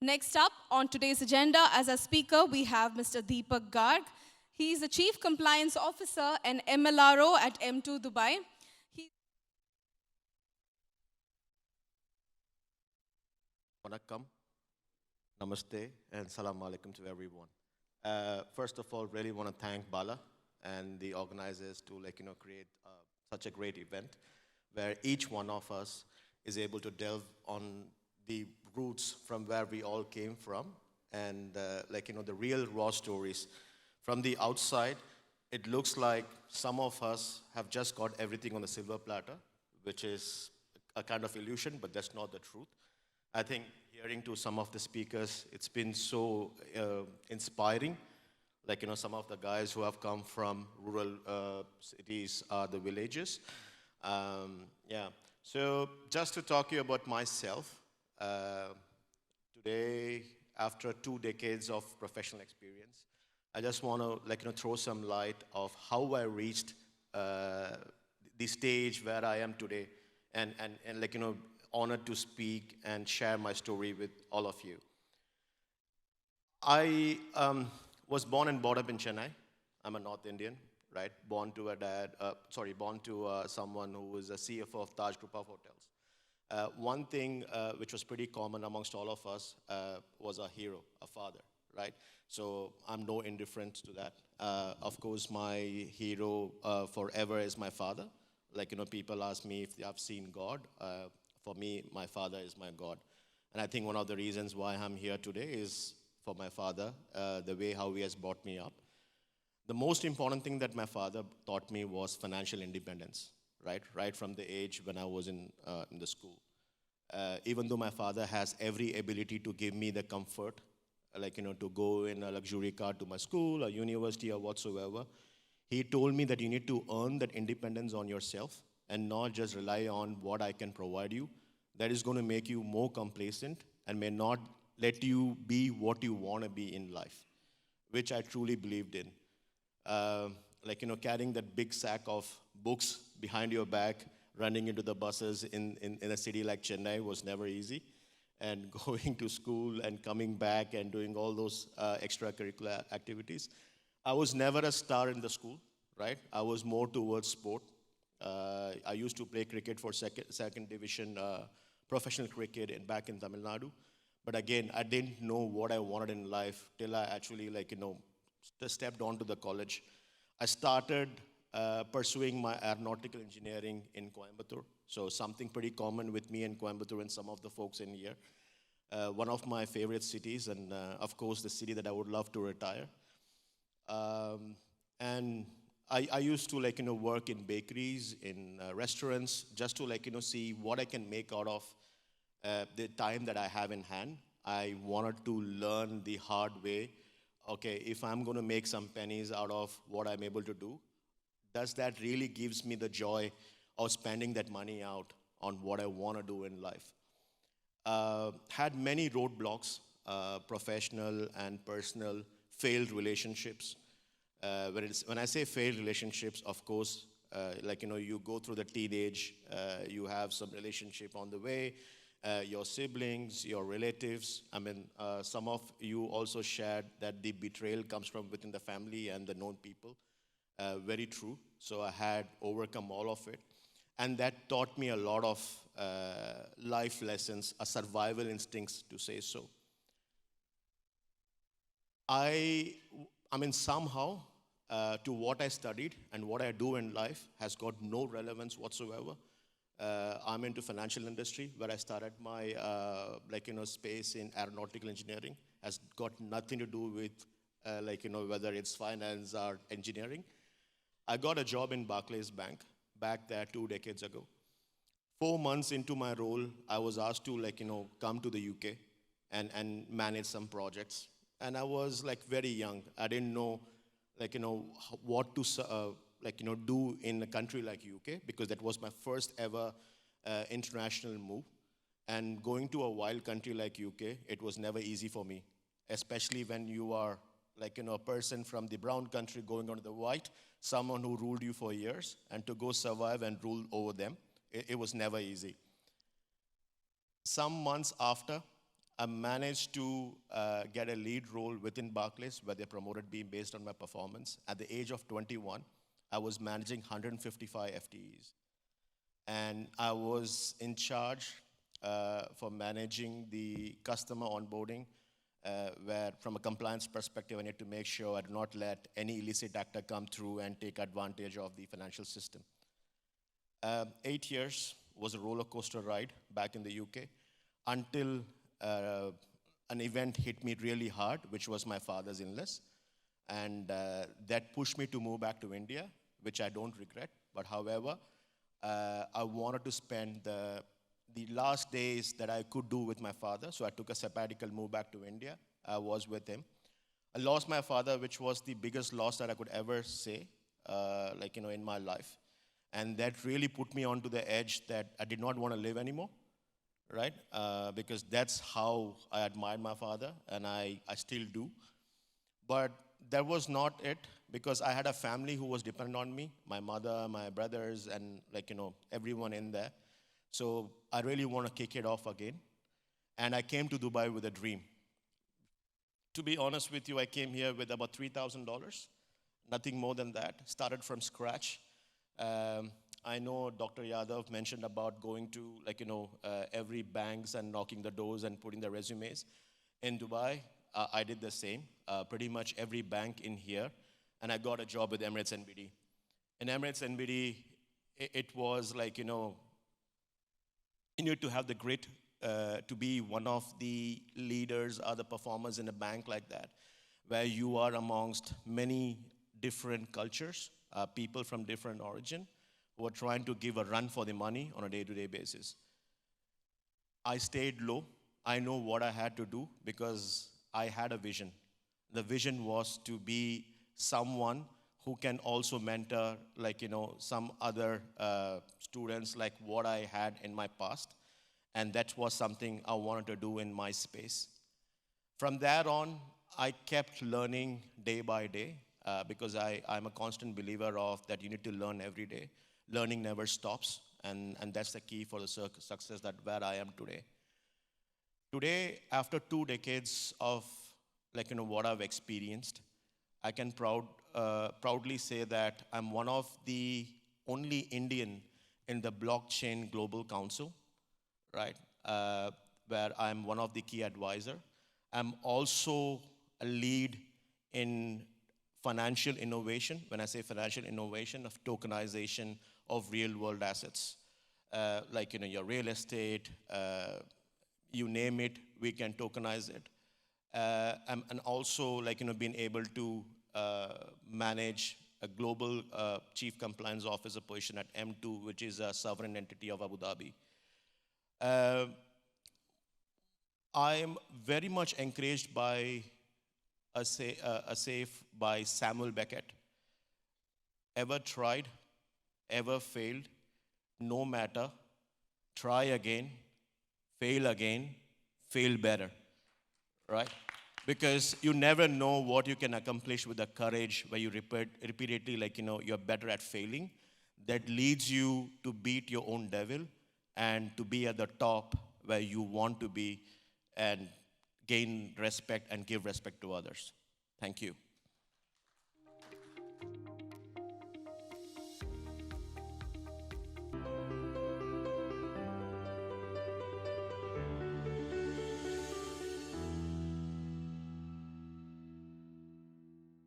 Next up on today's agenda as a speaker, we have Mr. Deepak Garg. He is the Chief Compliance Officer and MLRO at M2 Dubai. He Vanakkam, Namaste, and Salam Alaikum to everyone. First of all, really want to thank Bala and the organizers to create such a great event where each one of us is able to delve on the roots from where we all came from and the real raw stories. From the outside, it looks like some of us have just got everything on the silver platter, which is a kind of illusion, but that's not the truth. I think hearing to some of the speakers, it's been so inspiring. Some of the guys who have come from rural cities, the villages. Yeah. So just to talk to you about myself, today, after 2 decades of professional experience, I just want to throw some light of how I reached the stage where I am today, and honored to speak and share my story with all of you. I was born and brought up in Chennai. I'm a North Indian, right? Born to someone who was a CFO of Taj Group of Hotels. One thing which was pretty common amongst all of us was a hero, a father, right? So I'm no indifferent to that. Of course, my hero forever is my father. People ask me if I've seen God. For me, my father is my God. And I think one of the reasons why I'm here today is for my father, the way how he has brought me up. The most important thing that my father taught me was financial independence, right? Right from the age when I was in the school. Even though my father has every ability to give me the comfort, to go in a luxury car to my school or university or whatsoever, he told me that you need to earn that independence on yourself and not just rely on what I can provide you. That is going to make you more complacent and may not let you be what you want to be in life, which I truly believed in. Carrying that big sack of books behind your back, running into the buses in a city like Chennai was never easy. And going to school and coming back and doing all those extracurricular activities. I was never a star in the school, right? I was more towards sport. I used to play cricket for second division professional cricket back in Tamil Nadu. But again, I didn't know what I wanted in life till I actually stepped onto the college. I started pursuing my aeronautical engineering in Coimbatore. So something pretty common with me in Coimbatore and some of the folks in here. One of my favorite cities and of course the city that I would love to retire. And I used to work in bakeries, in restaurants, just to see what I can make out of the time that I have in hand. I wanted to learn the hard way. Okay, if I'm going to make some pennies out of what I'm able to do, does that really gives me the joy of spending that money out on what I want to do in life? Had many roadblocks, professional and personal, failed relationships. When I say failed relationships, of course, you go through the teenage, you have some relationship on the way, your siblings, your relatives. I mean, some of you also shared that the betrayal comes from within the family and the known people. Very true. So I had overcome all of it. And that taught me a lot of life lessons, a survival instincts to say so. Somehow, to what I studied and what I do in life has got no relevance whatsoever. I'm into financial industry where I started my space in aeronautical engineering. Has got nothing to do with whether it's finance or engineering. I got a job in Barclays Bank back there 2 decades ago. 4 months into my role, I was asked to come to the UK and manage some projects. And I was very young. I didn't know what to do in a country like UK because that was my first ever international move. And going to a wild country like UK, it was never easy for me, especially when you are a person from the brown country going on to the white, someone who ruled you for years, and to go survive and rule over them. It was never easy. Some months after, I managed to get a lead role within Barclays where they promoted me based on my performance. At the age of 21, I was managing 155 FTEs. And I was in charge for managing the customer onboarding, where from a compliance perspective, I need to make sure I do not let any illicit actor come through and take advantage of the financial system. 8 years was a roller coaster ride back in the UK until an event hit me really hard, which was my father's illness. And that pushed me to move back to India, which I don't regret. But however, I wanted to spend the last days that I could do with my father. So I took a sabbatical, move back to India. I was with him. I lost my father, which was the biggest loss that I could ever say, in my life. And that really put me onto the edge that I did not want to live anymore, right? Because that's how I admired my father, and I still do. But that was not it, because I had a family who was dependent on me, my mother, my brothers, and everyone in there. So I really want to kick it off again. And I came to Dubai with a dream. To be honest with you, I came here with about $3,000, nothing more than that, started from scratch. I know Dr. Yadav mentioned about going to every banks and knocking the doors and putting the resumes. In Dubai, I did the same, pretty much every bank in here, and I got a job with Emirates NBD. In Emirates NBD, it was you need to have the grit to be one of the leaders or the performers in a bank like that, where you are amongst many different cultures, people from different origin, who are trying to give a run for the money on a day-to-day basis. I stayed low. I know what I had to do because I had a vision. The vision was to be someone who can also mentor some other students like what I had in my past. And that was something I wanted to do in my space. From there on, I kept learning day by day because I'm a constant believer of that you need to learn every day. Learning never stops, and that's the key for the success that where I am today. Today, after 2 decades of what I've experienced, I can proudly say that I'm one of the only Indian in the Blockchain Global Council, right? Where I'm one of the key advisor. I'm also a lead in financial innovation. When I say financial innovation, of tokenization of real world assets, your real estate, you name it, we can tokenize it. And also being able to manage a global chief compliance officer position at M2, which is a sovereign entity of Abu Dhabi. I am very much encouraged by a safe by Samuel Beckett. Ever tried, ever failed, no matter, try again, fail better, right? Because you never know what you can accomplish with the courage where you repeatedly, you're better at failing. That leads you to beat your own devil and to be at the top where you want to be and gain respect and give respect to others. Thank you.